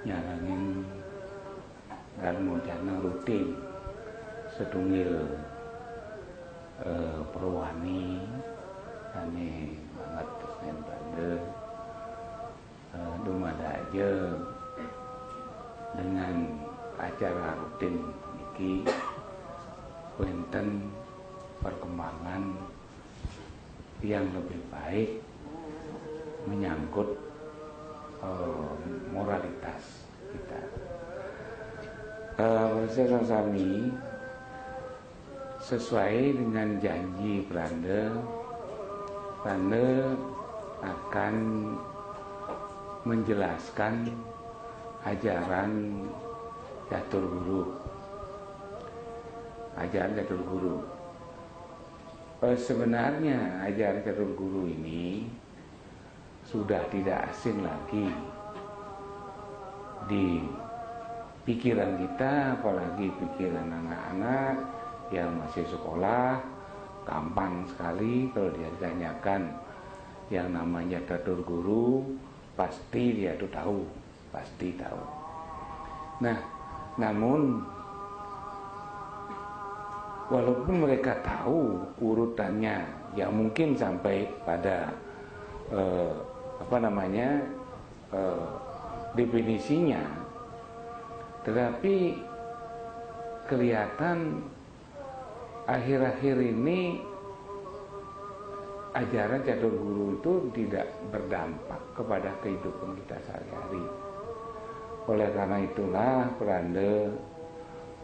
nyaranin dan mojana rutin setungil perwani ane banget Senen Belanda dumada aja dengan acara rutin niki wonten perkembangan yang lebih baik menyangkut moralitas kita. Proses sami sesuai dengan janji Belanda akan menjelaskan ajaran catur guru. Sebenarnya ajaran catur guru ini sudah tidak asing lagi di pikiran kita, apalagi pikiran anak-anak yang masih sekolah. Gampang sekali kalau dia ditanyakan yang namanya catur guru, pasti dia tuh tahu, pasti tahu. Nah, namun walaupun mereka tahu urutannya yang mungkin sampai pada definisinya, tetapi kelihatan akhir-akhir ini ajaran catur guru itu tidak berdampak kepada kehidupan kita sehari-hari. Oleh karena itulah Belanda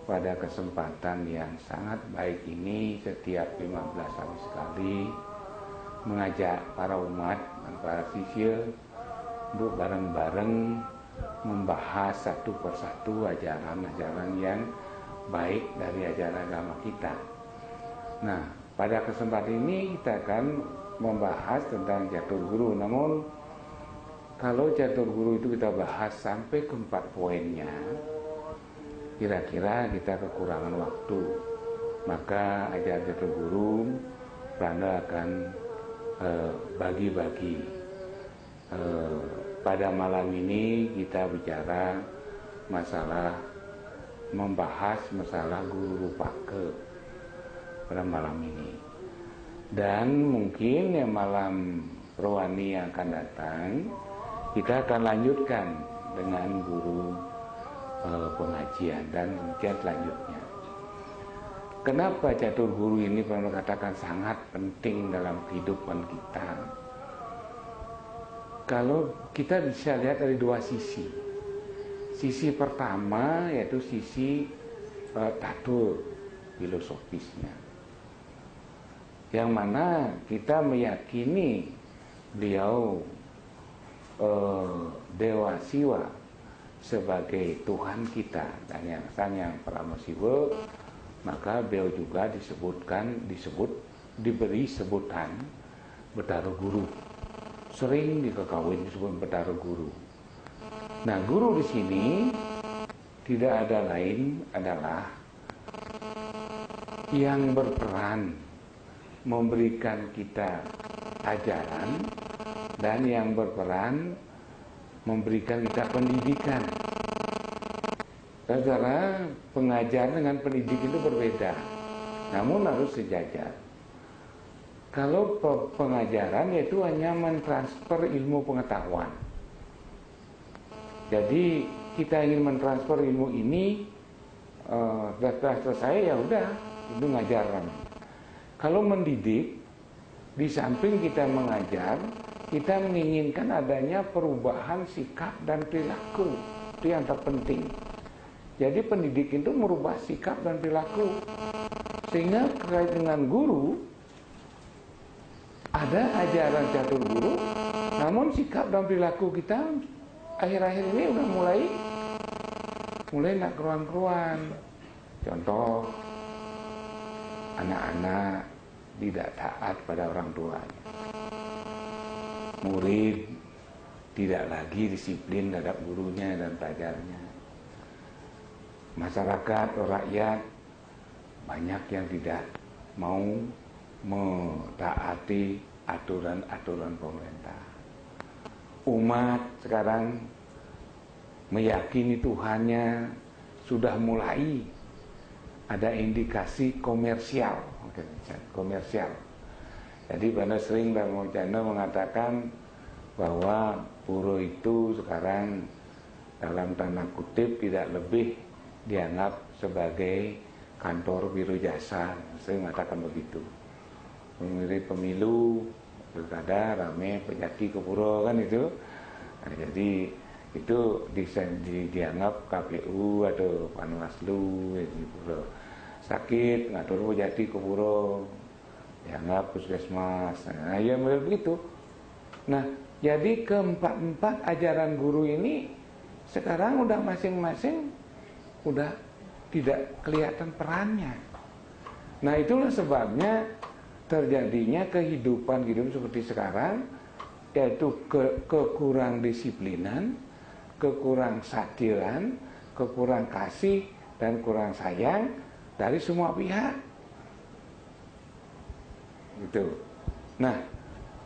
pada kesempatan yang sangat baik ini setiap 15 hari sekali mengajak para umat dan para siswa untuk bareng-bareng membahas satu persatu ajaran-ajaran yang baik dari ajaran agama kita. Nah, pada kesempatan ini kita akan membahas tentang catur guru. Namun kalau catur guru itu kita bahas sampai ke 4 poinnya, kira-kira kita kekurangan waktu. Maka ajaran catur guru Belanda akan bagi-bagi. Pada malam ini kita bicara membahas masalah guru rupake pada malam ini. Dan mungkin yang malam rohani yang akan datang kita akan lanjutkan dengan guru pengajian dan pengajian selanjutnya. Kenapa catur guru ini pernah katakan sangat penting dalam kehidupan kita? Kalau kita bisa lihat dari dua sisi. Sisi pertama yaitu sisi catur filosofisnya, yang mana kita meyakini beliau Dewa Siwa sebagai Tuhan kita dan yang Sang Hyang Paramasiwa. Maka beliau juga diberi sebutan Betara Guru. Sering dikekawin disebut Betara Guru. Nah, guru di sini tidak ada lain adalah yang berperan memberikan kita ajaran dan yang berperan memberikan kita pendidikan. Saudara, pengajaran dengan pendidik itu berbeda, namun harus sejajar. Kalau pengajaran yaitu hanya mentransfer ilmu pengetahuan. Jadi kita ingin mentransfer ilmu ini, setelah selesai ya udah, itu ngajaran. Kalau mendidik, di samping kita mengajar, kita menginginkan adanya perubahan sikap dan perilaku. Itu yang terpenting. Jadi pendidik itu merubah sikap dan perilaku. Sehingga terkait dengan guru, ada ajaran catur guru, namun sikap dan perilaku kita akhir-akhir ini udah mulai nak keruan-keruan. Contoh, anak-anak tidak taat pada orang tuanya. Murid tidak lagi disiplin terhadap gurunya dan pelajarnya. Masyarakat atau rakyat banyak yang tidak mau mentaati aturan-aturan pemerintah. Umat sekarang meyakini Tuhannya, sudah mulai ada indikasi komersial. Komersial. Jadi Bana sering Dharma Wacana mengatakan bahwa pura itu sekarang dalam tanda kutip tidak lebih dianggap sebagai kantor biro jasa. Saya mengatakan begitu. Mengirim pemilu, pilkada, rame, pejati ke pura kan itu. Nah, jadi itu dianggap KPU atau Panwaslu di pura. Sakit, ngatur pejati ke pura, dianggap puskesmas. Nah, ya begitu. Nah, jadi keempat-empat ajaran guru ini sekarang udah masing-masing udah tidak kelihatan perannya. Nah, itulah sebabnya terjadinya kehidupan seperti sekarang, yaitu kekurang disiplinan, kekurang satiran, kekurang kasih dan kurang sayang dari semua pihak. Gitu. Nah,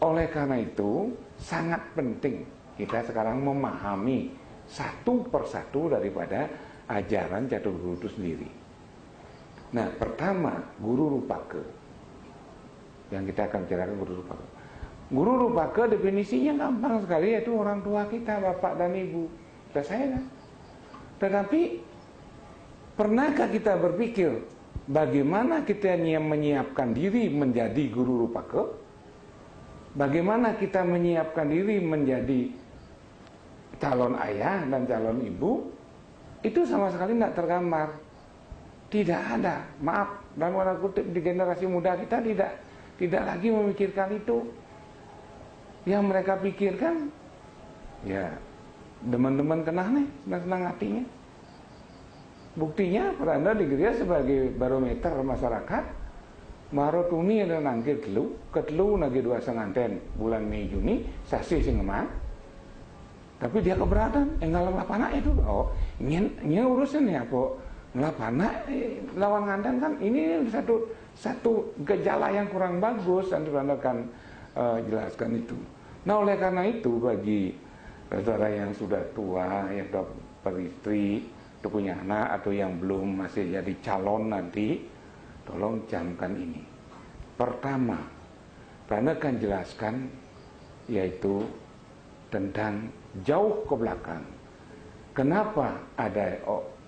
oleh karena itu sangat penting kita sekarang memahami satu persatu daripada ajaran Catur Guru itu sendiri. Nah, pertama, Guru Rupaka. Yang kita akan bicarakan Guru Rupaka. Guru Rupaka definisinya gampang sekali, yaitu orang tua kita, bapak dan ibu. Kita saya kan. Tetapi pernahkah kita berpikir bagaimana kita menyiapkan diri menjadi Guru Rupaka? Bagaimana kita menyiapkan diri menjadi calon ayah dan calon ibu? Itu sama sekali tidak tergambar. Tidak ada. Maaf, dalam tanda kutip di generasi muda kita tidak lagi memikirkan itu. Yang mereka pikirkan, ya teman-teman kenah nih, senang hatinya. Buktinya Peranda di gereja sebagai barometer masyarakat. Marotuni ada nangkir ketelu nagi 2 senganten bulan Mei Juni sasi sing emang. Tapi dia keberatan, ngalam lapana itu. Oh, nya urusan ya apa lapana lawan nganten kan ini satu gejala yang kurang bagus dan Anda akan jelaskan itu. Nah, oleh karena itu bagi saudara yang sudah tua, yang sudah beristri, atau punya anak atau yang belum masih jadi calon nanti, tolong camkan ini. Pertama, Anda akan jelaskan yaitu tentang jauh ke belakang. Kenapa ada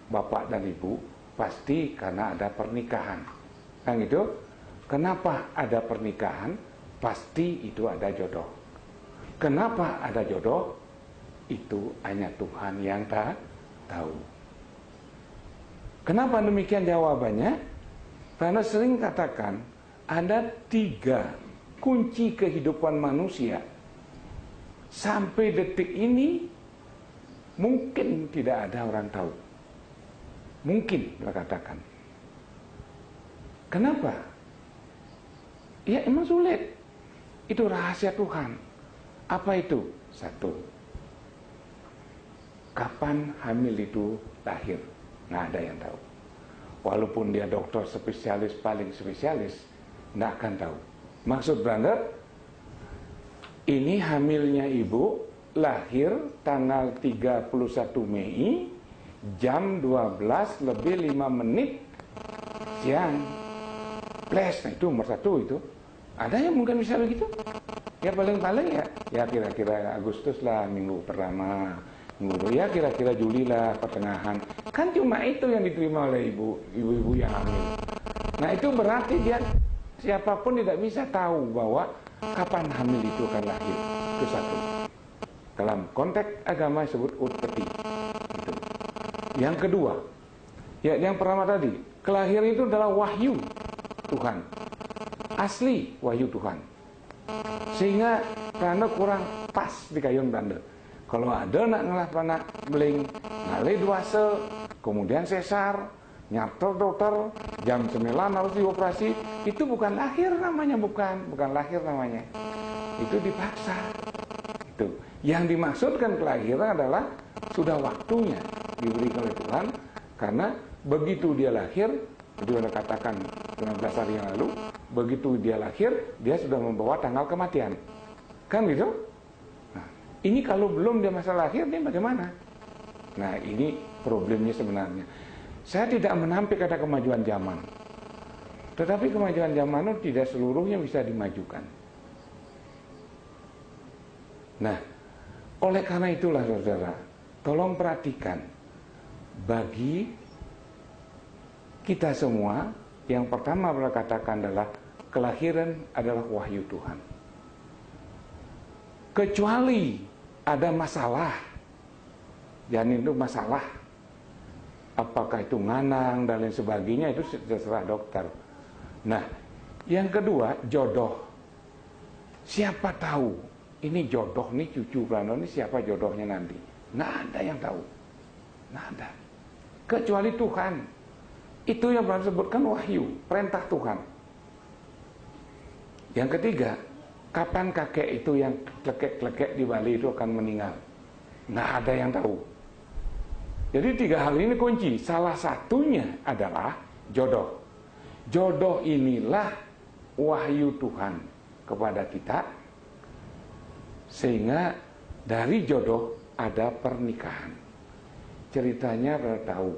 bapak dan ibu? Pasti karena ada pernikahan. Kan itu? Kenapa ada pernikahan? Pasti itu ada jodoh. Kenapa ada jodoh? Itu hanya Tuhan yang tahu. Kenapa demikian jawabannya? Karena sering katakan ada 3 kunci kehidupan manusia. Sampai detik ini mungkin tidak ada orang tahu. Mungkin kita katakan. Kenapa? Ya emang sulit. Itu rahasia Tuhan. Apa itu? 1. Kapan hamil itu lahir? Nggak ada yang tahu. Walaupun dia dokter spesialis paling spesialis, nggak akan tahu. Maksud Brother, ini hamilnya ibu lahir tanggal 31 Mei jam 12 lebih 5 menit siang. Plus, nah itu nomor 1 itu. Ada yang mungkin bisa begitu? Ya paling-paling ya kira-kira Agustus lah, minggu pertama, minggu ya kira-kira Juli lah, pertengahan. Kan cuma itu yang diterima oleh ibu-ibu yang hamil. Nah itu berarti dia siapapun tidak bisa tahu bahwa kapan hamil itu akan lahir. Itu 1. Dalam konteks agama disebut utpeti. Gitu. Yang kedua, ya yang pertama tadi, kelahiran itu adalah wahyu Tuhan. Asli wahyu Tuhan. Sehingga Pranda kurang pas di kayun Pranda. Kalau ada nak ngelapana beling, ngalih duase, kemudian sesar, nyator dokter, jam 9 harus dioperasi, itu bukan lahir namanya, bukan lahir namanya. Itu dipaksa. Itu. Yang dimaksudkan kelahiran adalah sudah waktunya diberikan oleh Tuhan, karena begitu dia lahir, itu Anda katakan 19 hari yang lalu, begitu dia lahir, dia sudah membawa tanggal kematian. Kan gitu? Nah, ini kalau belum dia masa lahir, dia bagaimana? Nah, ini problemnya sebenarnya. Saya tidak menampik ada kemajuan zaman, tetapi kemajuan zaman itu tidak seluruhnya bisa dimajukan. Nah, oleh karena itulah saudara, tolong perhatikan, bagi kita semua, yang pertama beliau katakan adalah kelahiran adalah wahyu Tuhan. Kecuali ada masalah, janin itu masalah, apakah itu nganang dan lain sebagainya, itu terserah dokter. Nah, yang kedua, jodoh. Siapa tahu ini jodoh nih cucu Prano ini siapa jodohnya nanti? Nggak ada yang tahu, nggak ada. Kecuali Tuhan. Itu yang pernah disebutkan wahyu, perintah Tuhan. Yang ketiga, kapan kakek itu yang klekek-klekek di Bali itu akan meninggal? Nggak ada yang tahu. Jadi 3 hal ini kunci. Salah satunya adalah jodoh. Jodoh inilah wahyu Tuhan kepada kita, sehingga dari jodoh ada pernikahan. Ceritanya pada tahu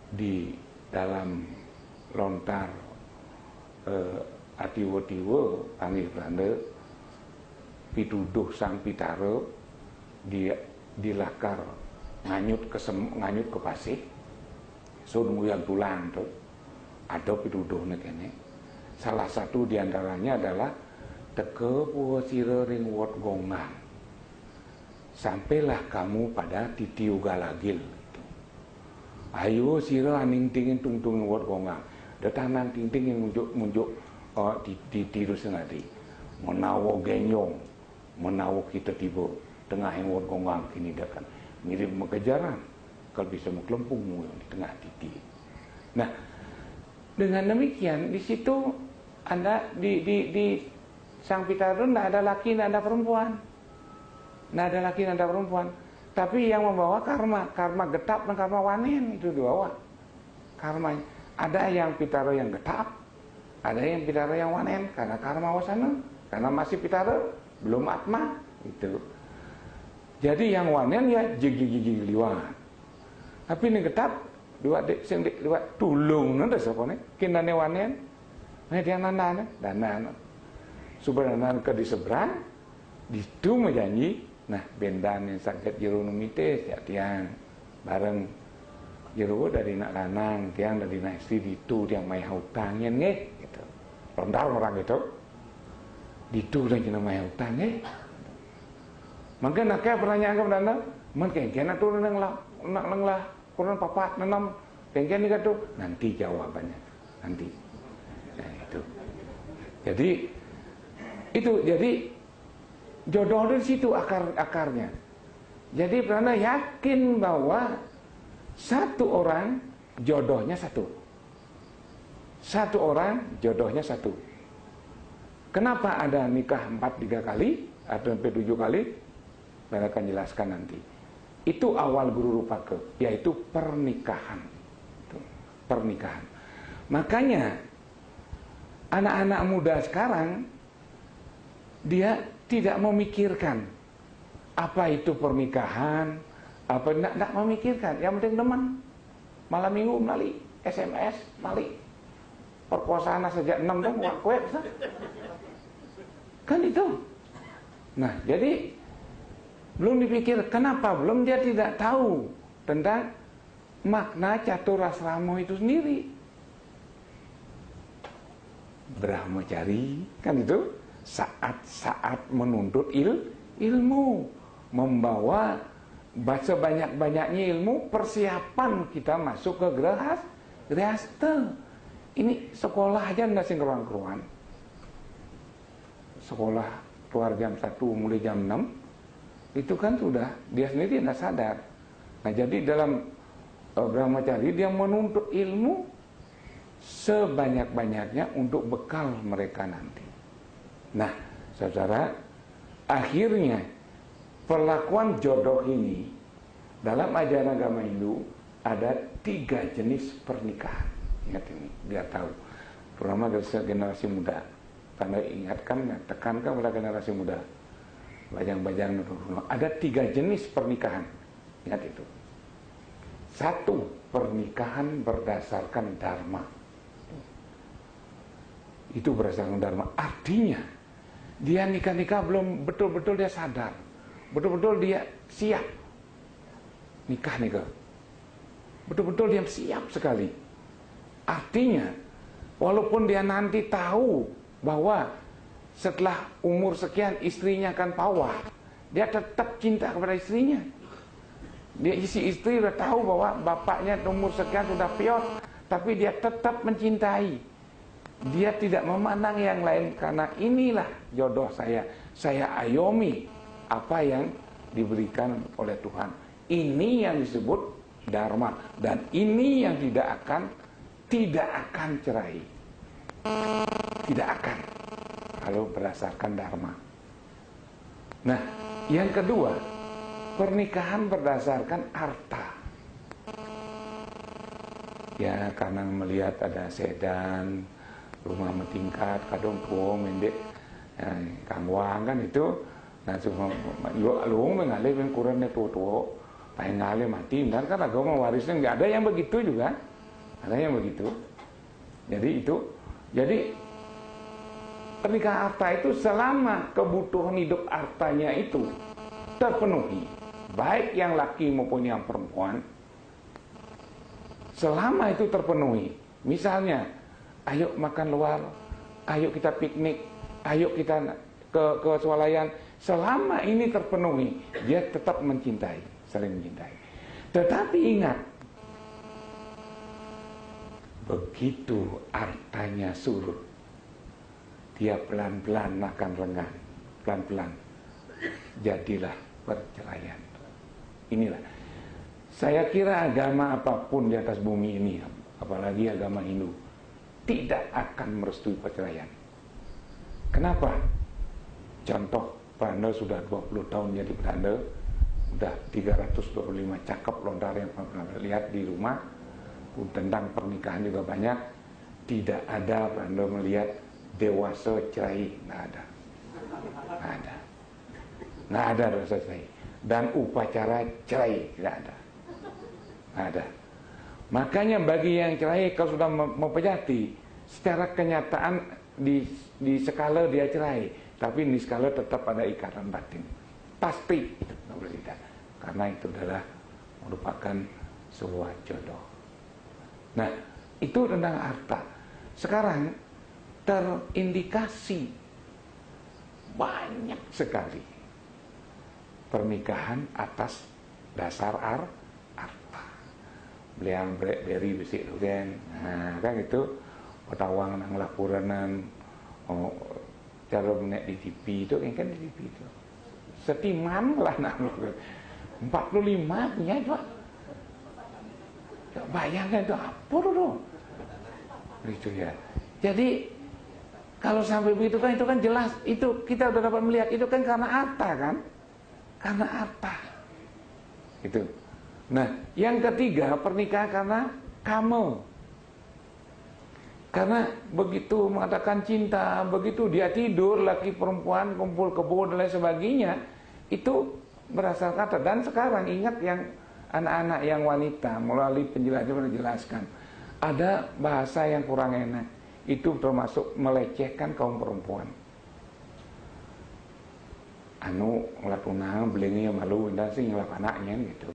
di dalam lontar atiwo-tiwo panggil Belanda pituduh sang pitaro dia dilakar nganyut ke pasih sun nguyang tulang tuh ada pituduh kene. Salah satu diantaranya adalah teke puwa sira ring wot gongang, sampailah kamu pada titiu galagil. Ayo sira aning tingin tungtung wot gongang, datanan ting ting yang munjuk di tiru senadi, menawo genyong, menawo kita tiba tengah yang wot gongang kini dakan mirip mengejaran kalau bisa mengelempung di tengah titi. Nah, dengan demikian di situ Anda di sang pitaro tidak ada laki, tidak ada perempuan, tidak ada laki, tidak ada perempuan. Tapi yang membawa karma getap dan karma wanen itu dibawa karmanya. Ada yang pitaro yang getap, ada yang pitaro yang wanen karena karma wasana, karena masih pitaro belum atma itu. Jadi yang wanen ya jigi liwat. Tapi ini getap dua sing liwat tulung nanda sapone kinane wanen. Nah dia nana dana. Subhanallah ke di seberang itu menjanji. Nah, bendan yang sakit jero numitis ya tiang bareng jero dari nak lanang, tiang dari nak istri itu tiang mai hutangnya nggih gitu. Lontar orang itu. Ditu dan kena mai hutang nggih. Mangke nak pertanyaan ke Anda, man kengken turun nang lah, kurang papat nenam kengken itu nanti jawabannya. Nanti. Nah, itu. Jadi jodoh dari situ akarnya. Jadi pernah yakin bahwa satu orang jodohnya satu. Satu orang jodohnya satu. Kenapa ada nikah 4-3 kali atau sampai 7 kali? Saya akan jelaskan nanti. Itu awal guru rupake, yaitu pernikahan. Pernikahan. Makanya anak-anak muda sekarang dia tidak memikirkan apa itu pernikahan, apa tidak memikirkan. Yang penting teman malam minggu melalui SMS, melalui perkosaan sejak 6 dong, web kan itu. Nah, jadi belum dipikir kenapa belum dia tidak tahu tentang makna caturasrama itu sendiri. Brahmacari kan itu saat-saat menuntut ilmu, membawa sebanyak-banyaknya ilmu, persiapan kita masuk ke grihasta. Ini sekolah aja nggak sih keruan-keruan. Sekolah keluar jam 1 mulai jam 6 itu kan sudah dia sendiri tidak sadar. Nah, jadi dalam Brahmacari dia menuntut ilmu sebanyak-banyaknya untuk bekal mereka nanti. Nah, saudara, akhirnya perlakuan jodoh ini dalam ajaran agama Hindu ada 3 jenis pernikahan. Ingat ini, biar tahu. Terutama generasi muda. Tanda ingatkan, tekankan pada generasi muda. Bajang-bajang ada 3 jenis pernikahan. Ingat itu. Satu, pernikahan berdasarkan dharma. Itu berdasarkan dharma. Artinya, dia nikah-nikah belum betul-betul dia sadar. Betul-betul dia siap. Nikah-nikah. Betul-betul dia siap sekali. Artinya, walaupun dia nanti tahu bahwa setelah umur sekian istrinya akan pawah, dia tetap cinta kepada istrinya. Si istri sudah tahu bahwa bapaknya umur sekian sudah piot, tapi dia tetap mencintai. Dia tidak memandang yang lain, karena inilah jodoh saya. Saya ayomi apa yang diberikan oleh Tuhan. Ini yang disebut dharma, dan ini yang tidak akan cerai. Tidak akan, kalau berdasarkan dharma. Nah, yang kedua, pernikahan berdasarkan harta. Ya, karena melihat ada sedan, rumah bertingkat, kadang tua mendek, kangwang kan itu. Nah, cuma lu mengalir yang kurangnya tua-tua, pengen ngalir mati. Dan kan agama warisnya nggak ada yang begitu juga, ada yang begitu. Jadi pernikahan harta itu selama kebutuhan hidup hartanya itu terpenuhi, baik yang laki maupun yang perempuan, selama itu terpenuhi. Misalnya, ayo makan luar, ayo kita piknik, ayo kita ke swalayan. Selama ini terpenuhi, dia tetap mencintai, saling mencintai. Tetapi ingat, begitu hartanya surut, dia pelan-pelan akan renggang, pelan-pelan jadilah perceraian. Inilah, saya kira agama apapun di atas bumi ini, apalagi agama Hindu, tidak akan merestui perceraian. Kenapa? Contoh, Belanda sudah 20 tahun jadi Belanda, sudah 325 cakep lontar yang pernah lihat di rumah. Tentang pernikahan juga banyak. Tidak ada Belanda melihat dewasa cerai, nggak ada. Nggak ada dewasa cerai. Dan upacara cerai, tidak ada. Nggak ada. Makanya bagi yang cerai, kalau sudah mempejati, secara kenyataan di skala dia cerai, tapi di skala tetap ada ikatan batin. Pasti itu nggak boleh tidak. Karena itu adalah merupakan sebuah jodoh. Nah, itu tentang harta. Sekarang terindikasi banyak sekali pernikahan atas dasar harta. Beliau beri besi dugen. Nah, kan itu petawang nang lapuranan, cara menek di TV itu kan di TV itu. Setiman lah nang 45 punya itu. Bayangkan itu apa dulu? Itu ya. Jadi kalau sampai begitu kan itu kan jelas, itu kita udah dapat melihat itu kan karena harta kan? Karena harta. Itu. Nah, yang ketiga pernikahan karena kamu. Karena begitu mengatakan cinta, begitu dia tidur, laki perempuan kumpul kebo dan lain sebagainya, itu berasal kata. Dan sekarang ingat yang anak-anak yang wanita melalui penjelasan menjelaskan ada bahasa yang kurang enak, itu termasuk melecehkan kaum perempuan. Anu ngelap unang belingi malu dan sih ngelap anaknya gitu.